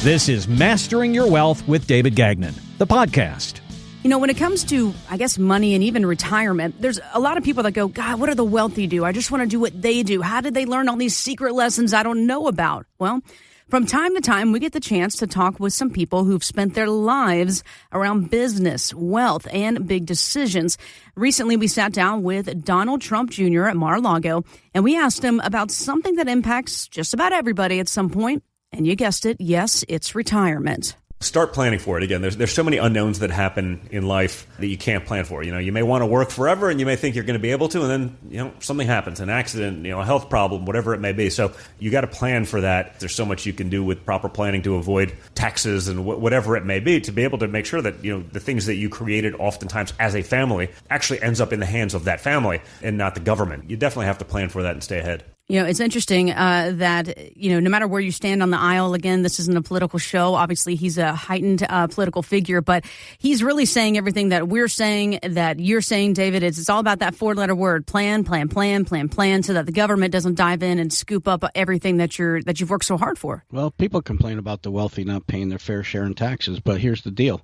This is Mastering Your Wealth with David Gagnon, the podcast. You know, when it comes to, money and even retirement, there's a lot of people that go, God, what do the wealthy do? I just want to do what they do. How did they learn all these secret lessons I don't know about? Well, from time to time, we get the chance to talk with some people who've spent their lives around business, wealth, and big decisions. Recently, we sat down with Donald Trump Jr. at Mar-a-Lago, and we asked him about something that impacts just about everybody at some point. And you guessed it, yes, it's retirement. Start planning for it. Again, there's so many unknowns that happen in life that you can't plan for. You know, you may want to work forever and you may think you're going to be able to, and then, something happens, an accident, a health problem, whatever it may be. So you got to plan for that. There's so much you can do with proper planning to avoid taxes and whatever it may be, to be able to make sure that, the things that you created oftentimes as a family actually ends up in the hands of that family and not the government. You definitely have to plan for that and stay ahead. It's interesting that, no matter where you stand on the aisle, again, this isn't a political show. Obviously, he's a heightened political figure, but he's really saying everything that we're saying, that you're saying, David. It's all about that four-letter word, plan, so that the government doesn't dive in and scoop up everything that you've worked so hard for. Well, people complain about the wealthy not paying their fair share in taxes, but here's the deal.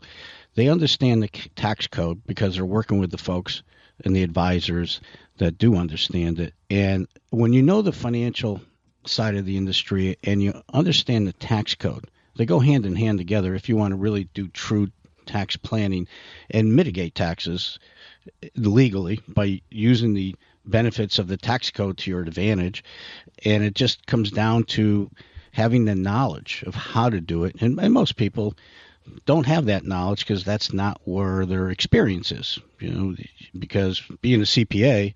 They understand the tax code because they're working with the folks and the advisors that do understand it. And when you know the financial side of the industry and you understand the tax code, they go hand in hand together if you want to really do true tax planning and mitigate taxes legally by using the benefits of the tax code to your advantage. And it just comes down to having the knowledge of how to do it. And most people don't have that knowledge because that's not where their experience is, because being a CPA,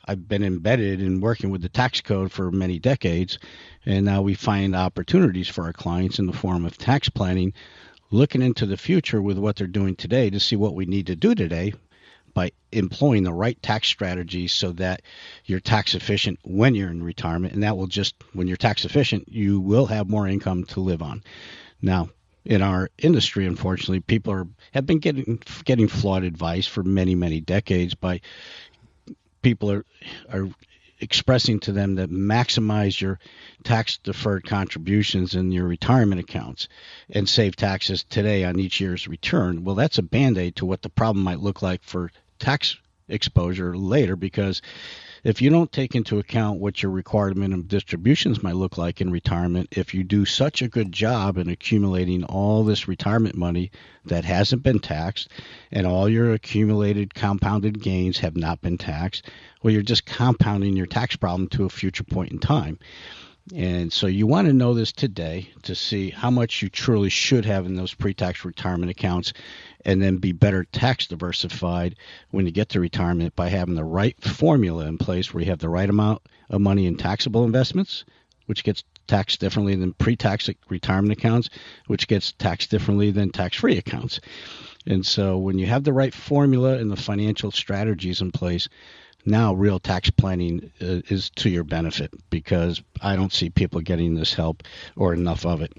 I've been embedded in working with the tax code for many decades, and now we find opportunities for our clients in the form of tax planning, looking into the future with what they're doing today to see what we need to do today by employing the right tax strategies so that you're tax efficient when you're in retirement, and that will just, when you're tax efficient, you will have more income to live on. Now, in our industry, unfortunately, people have been getting flawed advice for many, many decades by people are expressing to them that maximize your tax-deferred contributions in your retirement accounts and save taxes today on each year's return. Well, that's a Band-Aid to what the problem might look like for tax exposure later, because if you don't take into account what your required minimum distributions might look like in retirement, if you do such a good job in accumulating all this retirement money that hasn't been taxed and all your accumulated compounded gains have not been taxed, well, you're just compounding your tax problem to a future point in time. And so you want to know this today to see how much you truly should have in those pre-tax retirement accounts, and then be better tax diversified when you get to retirement by having the right formula in place where you have the right amount of money in taxable investments, which gets taxed differently than pre-tax retirement accounts, which gets taxed differently than tax-free accounts. And so when you have the right formula and the financial strategies in place, now real tax planning is to your benefit, because I don't see people getting this help or enough of it.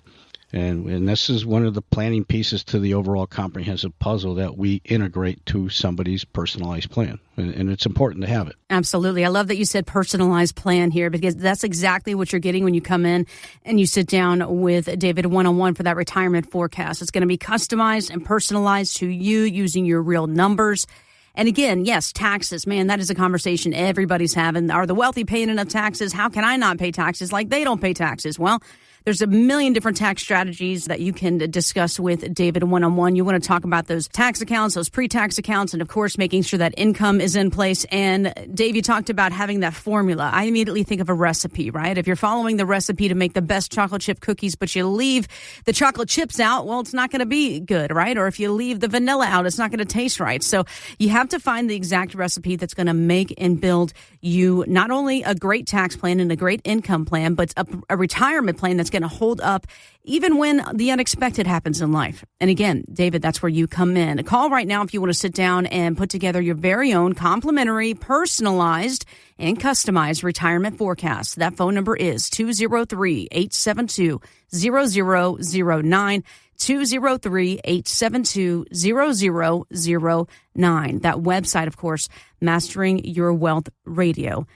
And this is one of the planning pieces to the overall comprehensive puzzle that we integrate to somebody's personalized plan. And it's important to have it. Absolutely. I love that you said personalized plan here, because that's exactly what you're getting when you come in and you sit down with David one-on-one for that retirement forecast. It's going to be customized and personalized to you using your real numbers. And again, yes, taxes, man, that is a conversation everybody's having. Are the wealthy paying enough taxes? How can I not pay taxes like they don't pay taxes? Well, there's a million different tax strategies that you can discuss with David one-on-one. You want to talk about those tax accounts, those pre-tax accounts, and of course, making sure that income is in place. And Dave, you talked about having that formula. I immediately think of a recipe, right? If you're following the recipe to make the best chocolate chip cookies, but you leave the chocolate chips out, well, it's not going to be good, right? Or if you leave the vanilla out, it's not going to taste right. So you have to find the exact recipe that's going to make and build you not only a great tax plan and a great income plan, but a retirement plan that's going to hold up even when the unexpected happens in life. And again, David, that's where you come in. Call right now if you want to sit down and put together your very own complimentary, personalized, and customized retirement forecast. That phone number is 203-872-0009. 203-872-0009. That website, of course, masteringyourwealthradio.com.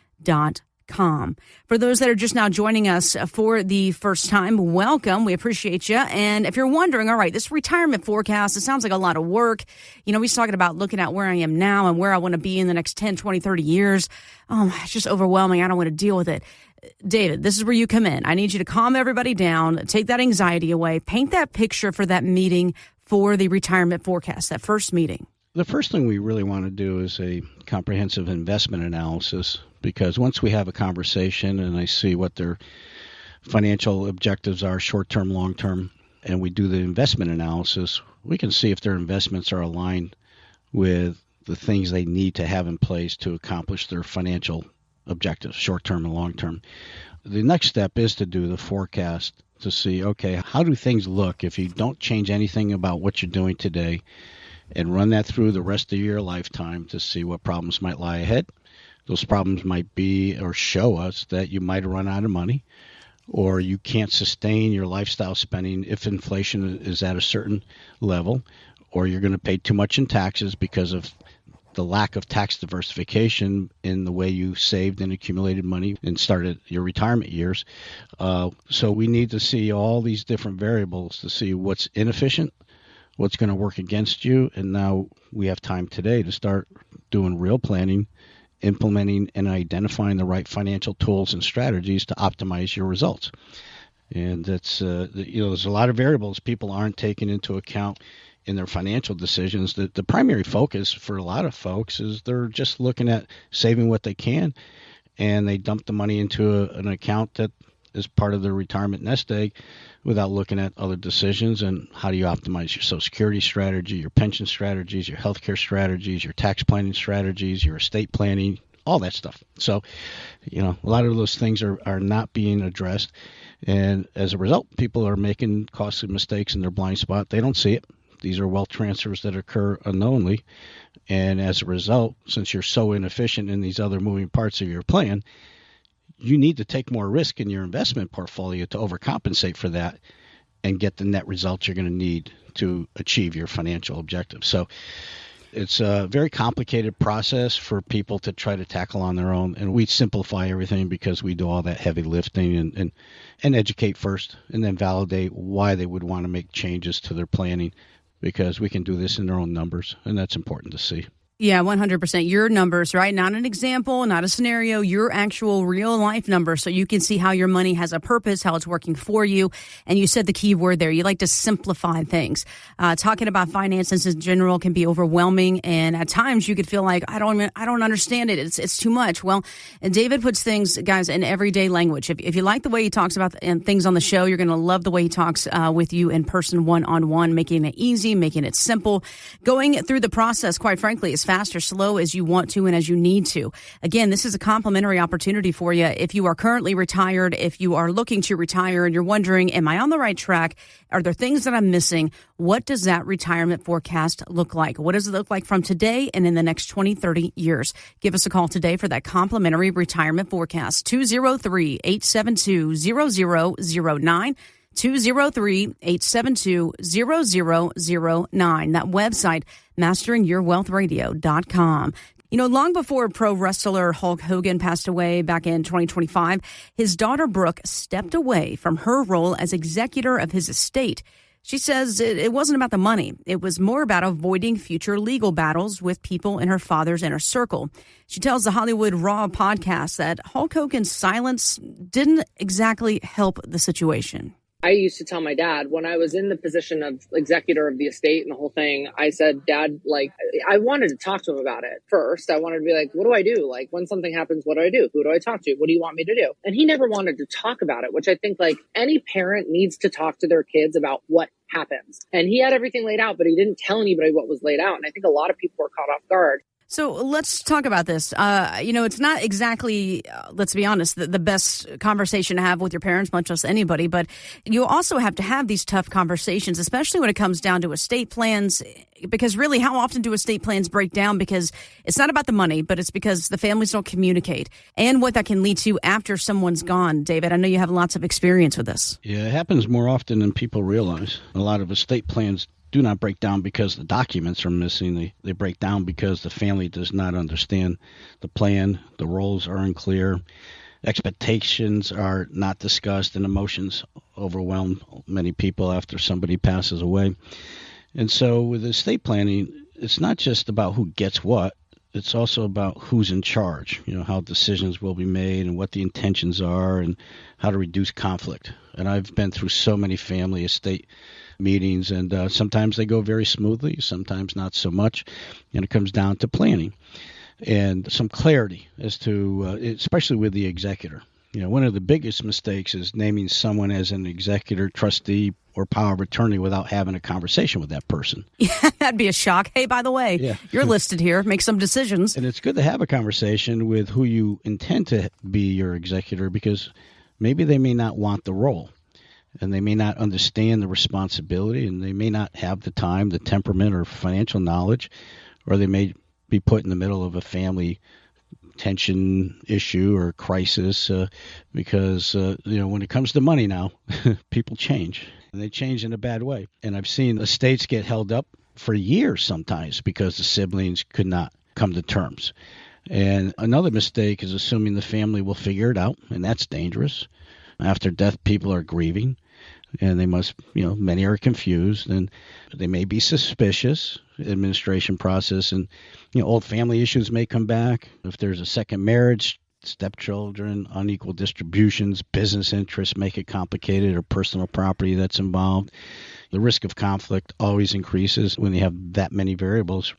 Com. For those that are just now joining us for the first time, welcome. We appreciate you. And if you're wondering, all right, this retirement forecast, it sounds like a lot of work. You know, he's talking about looking at where I am now and where I want to be in the next 10, 20, 30 years. It's just overwhelming. I don't want to deal with it. David, this is where you come in. I need you to calm everybody down, take that anxiety away, paint that picture for that meeting for the retirement forecast, that first meeting. The first thing we really want to do is a comprehensive investment analysis, because once we have a conversation and I see what their financial objectives are, short-term, long-term, and we do the investment analysis, we can see if their investments are aligned with the things they need to have in place to accomplish their financial objectives, short-term and long-term. The next step is to do the forecast to see, okay, how do things look if you don't change anything about what you're doing today, and run that through the rest of your lifetime to see what problems might lie ahead. Those problems might be or show us that you might run out of money, or you can't sustain your lifestyle spending if inflation is at a certain level, or you're going to pay too much in taxes because of the lack of tax diversification in the way you saved and accumulated money and started your retirement years. So we need to see all these different variables to see what's inefficient, what's going to work against you. And now we have time today to start doing real planning, implementing and identifying the right financial tools and strategies to optimize your results. And that's, there's a lot of variables people aren't taking into account in their financial decisions. The primary focus for a lot of folks is they're just looking at saving what they can, and they dump the money into an account that is part of their retirement nest egg without looking at other decisions and how do you optimize your Social Security strategy, your pension strategies, your healthcare strategies, your tax planning strategies, your estate planning, all that stuff. So, a lot of those things are not being addressed. And as a result, people are making costly mistakes in their blind spot. They don't see it. These are wealth transfers that occur unknowingly. And as a result, since you're so inefficient in these other moving parts of your plan, you need to take more risk in your investment portfolio to overcompensate for that and get the net results you're going to need to achieve your financial objectives. So it's a very complicated process for people to try to tackle on their own. And we simplify everything because we do all that heavy lifting and educate first, and then validate why they would want to make changes to their planning, because we can do this in their own numbers, and that's important to see. Yeah, 100%. Your numbers, right? Not an example, not a scenario, your actual real life numbers. So you can see how your money has a purpose, how it's working for you. And you said the key word there. You like to simplify things. Talking about finances in general can be overwhelming. And at times you could feel like, I don't understand it. It's too much. Well, and David puts things, guys, in everyday language. If you like the way he talks about things on the show, you're going to love the way he talks with you in person, one-on-one, making it easy, making it simple. Going through the process, quite frankly, is fast or slow as you want to and as you need to. Again, this is a complimentary opportunity for you. If you are currently retired, if you are looking to retire and you're wondering, am I on the right track? Are there things that I'm missing? What does that retirement forecast look like? What does it look like from today and in the next 20, 30 years? Give us a call today for that complimentary retirement forecast. 203-872-0009. 203-872-0009. That website, masteringyourwealthradio.com. Long before pro wrestler Hulk Hogan passed away back in 2025, his daughter Brooke stepped away from her role as executor of his estate. She says it wasn't about the money. It was more about avoiding future legal battles with people in her father's inner circle. She tells the Hollywood Raw podcast that Hulk Hogan's silence didn't exactly help the situation. I used to tell my dad when I was in the position of executor of the estate and the whole thing, I said, Dad, I wanted to talk to him about it first. I wanted to be like, what do I do? Like, when something happens, what do I do? Who do I talk to? What do you want me to do? And he never wanted to talk about it, which I think any parent needs to talk to their kids about what happens. And he had everything laid out, but he didn't tell anybody what was laid out. And I think a lot of people were caught off guard. So let's talk about this. It's not exactly, let's be honest, the best conversation to have with your parents, much less anybody, but you also have to have these tough conversations, especially when it comes down to estate plans, because really, how often do estate plans break down? Because it's not about the money, but it's because the families don't communicate, and what that can lead to after someone's gone. David, I know you have lots of experience with this. Yeah, it happens more often than people realize. A lot of estate plans do not break down because the documents are missing. They break down because the family does not understand the plan. The roles are unclear. expectations are not discussed, and emotions overwhelm many people after somebody passes away. And so with estate planning, it's not just about who gets what. It's also about who's in charge, how decisions will be made and what the intentions are and how to reduce conflict. And I've been through so many family estate meetings, and sometimes they go very smoothly, sometimes not so much. And it comes down to planning and some clarity as to, especially with the executor. One of the biggest mistakes is naming someone as an executor, trustee, or power of attorney without having a conversation with that person. Yeah, that'd be a shock. Hey, by the way, you're listed here. Make some decisions. And it's good to have a conversation with who you intend to be your executor, because maybe they may not want the role, and they may not understand the responsibility, and they may not have the time, the temperament, or financial knowledge, or they may be put in the middle of a family tension issue or crisis because when it comes to money now, people change, and they change in a bad way. And I've seen estates get held up for years sometimes because the siblings could not come to terms. And another mistake is assuming the family will figure it out, and that's dangerous. After death, people are grieving, and they must, many are confused, and they may be suspicious. Administration process, and old family issues may come back. If there's a second marriage, stepchildren, unequal distributions, business interests make it complicated, or personal property that's involved. The risk of conflict always increases when you have that many variables.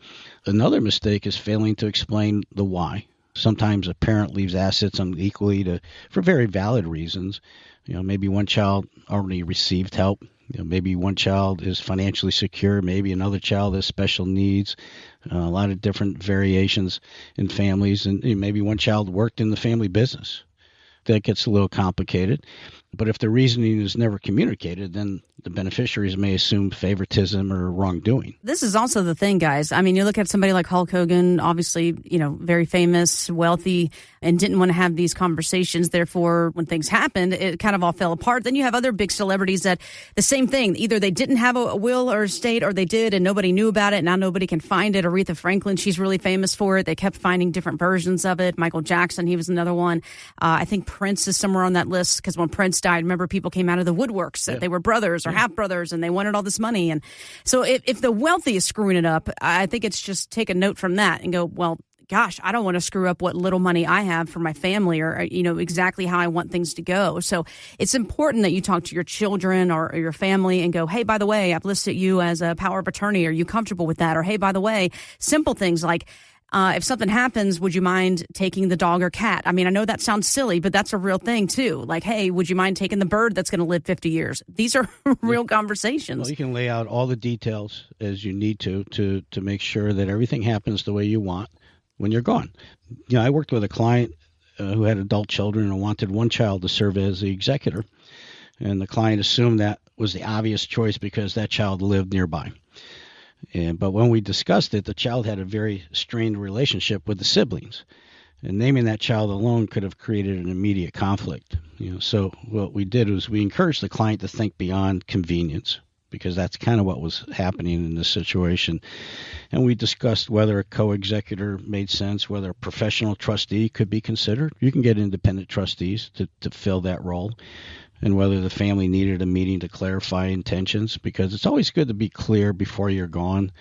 Another mistake is failing to explain the why. Sometimes a parent leaves assets unequally for very valid reasons. Maybe one child already received help. Maybe one child is financially secure. Maybe another child has special needs. A lot of different variations in families. And maybe one child worked in the family business. That gets a little complicated. But if the reasoning is never communicated, then the beneficiaries may assume favoritism or wrongdoing. This is also the thing, guys. I mean, you look at somebody like Hulk Hogan, obviously, very famous, wealthy, and didn't want to have these conversations. Therefore, when things happened, it kind of all fell apart. Then you have other big celebrities that the same thing. Either they didn't have a will or estate, or they did and nobody knew about it. Now nobody can find it. Aretha Franklin, she's really famous for it. They kept finding different versions of it. Michael Jackson, he was another one. I think Prince is somewhere on that list, because when Prince died, remember, people came out of the woodworks that they were brothers or half brothers, and they wanted all this money. And so if the wealthy is screwing it up, I think it's just take a note from that and go, well, gosh, I don't want to screw up what little money I have for my family, or, exactly how I want things to go. So it's important that you talk to your children or your family and go, hey, by the way, I've listed you as a power of attorney. Are you comfortable with that? Or, hey, by the way, simple things like, if something happens, would you mind taking the dog or cat? I mean, I know that sounds silly, but that's a real thing too. Like, hey, would you mind taking the bird that's going to live 50 years? These are real conversations. Well, you can lay out all the details as you need to make sure that everything happens the way you want when you're gone. I worked with a client who had adult children and wanted one child to serve as the executor. And the client assumed that was the obvious choice because that child lived nearby. But when we discussed it, the child had a very strained relationship with the siblings, and naming that child alone could have created an immediate conflict. So what we did was we encouraged the client to think beyond convenience, because that's kind of what was happening in this situation. And we discussed whether a co-executor made sense, whether a professional trustee could be considered. You can get independent trustees to fill that role. And whether the family needed a meeting to clarify intentions, because it's always good to be clear before you're gone,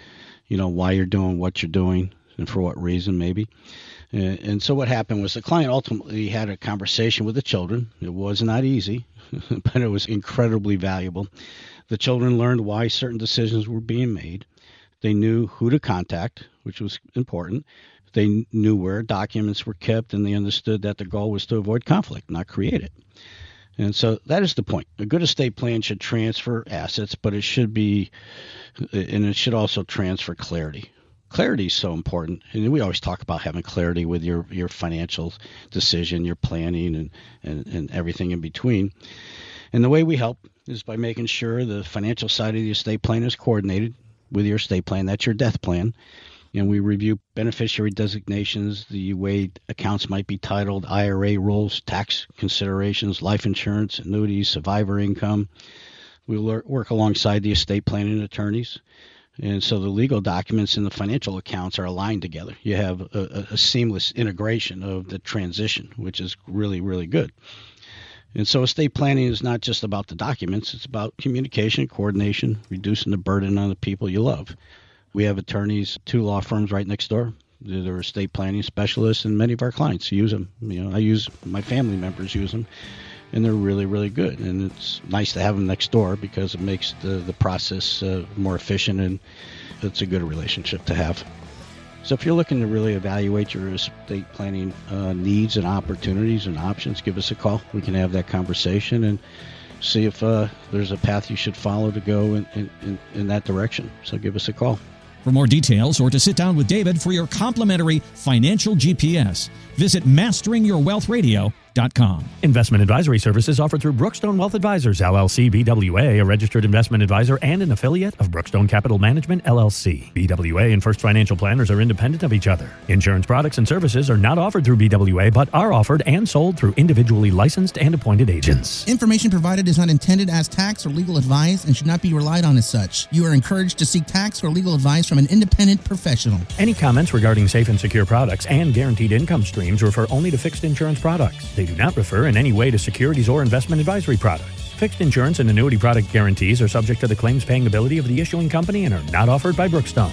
why you're doing what you're doing and for what reason maybe. And so what happened was the client ultimately had a conversation with the children. It was not easy, but it was incredibly valuable. The children learned why certain decisions were being made. They knew who to contact, which was important. They knew where documents were kept, and they understood that the goal was to avoid conflict, not create it. And so that is the point. A good estate plan should transfer assets, but it should also transfer clarity. Clarity is so important. And we always talk about having clarity with your financial decision, your planning, and everything in between. And the way we help is by making sure the financial side of the estate plan is coordinated with your estate plan. That's your death plan. And we review beneficiary designations, the way accounts might be titled, IRA rules, tax considerations, life insurance, annuities, survivor income. We'll work alongside the estate planning attorneys. And so the legal documents and the financial accounts are aligned together. You have a seamless integration of the transition, which is really, really good. And so estate planning is not just about the documents. It's about communication, coordination, reducing the burden on the people you love. We have attorneys, 2 law firms right next door. They're estate planning specialists, and many of our clients use them. My family members use them, and they're really, really good. And it's nice to have them next door because it makes the process more efficient, and it's a good relationship to have. So if you're looking to really evaluate your estate planning needs and opportunities and options, give us a call. We can have that conversation and see if there's a path you should follow to go in that direction. So give us a call. For more details or to sit down with David for your complimentary financial GPS, visit masteringyourwealthradio.com. Investment advisory services offered through Brookstone Wealth Advisors, LLC, BWA, a registered investment advisor and an affiliate of Brookstone Capital Management, LLC. BWA and First Financial Planners are independent of each other. Insurance products and services are not offered through BWA, but are offered and sold through individually licensed and appointed agents. Information provided is not intended as tax or legal advice and should not be relied on as such. You are encouraged to seek tax or legal advice from an independent professional. Any comments regarding safe and secure products and guaranteed income streams refer only to fixed insurance products. They do not refer in any way to securities or investment advisory products. Fixed insurance and annuity product guarantees are subject to the claims-paying ability of the issuing company and are not offered by Brookstone.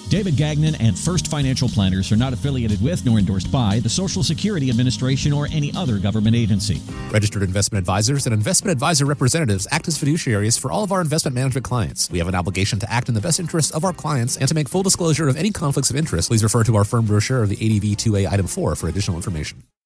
David Gagnon and First Financial Planners are not affiliated with nor endorsed by the Social Security Administration or any other government agency. Registered investment advisors and investment advisor representatives act as fiduciaries for all of our investment management clients. We have an obligation to act in the best interest of our clients and to make full disclosure of any conflicts of interest. Please refer to our firm brochure, the ADV 2A Item 4, for additional information.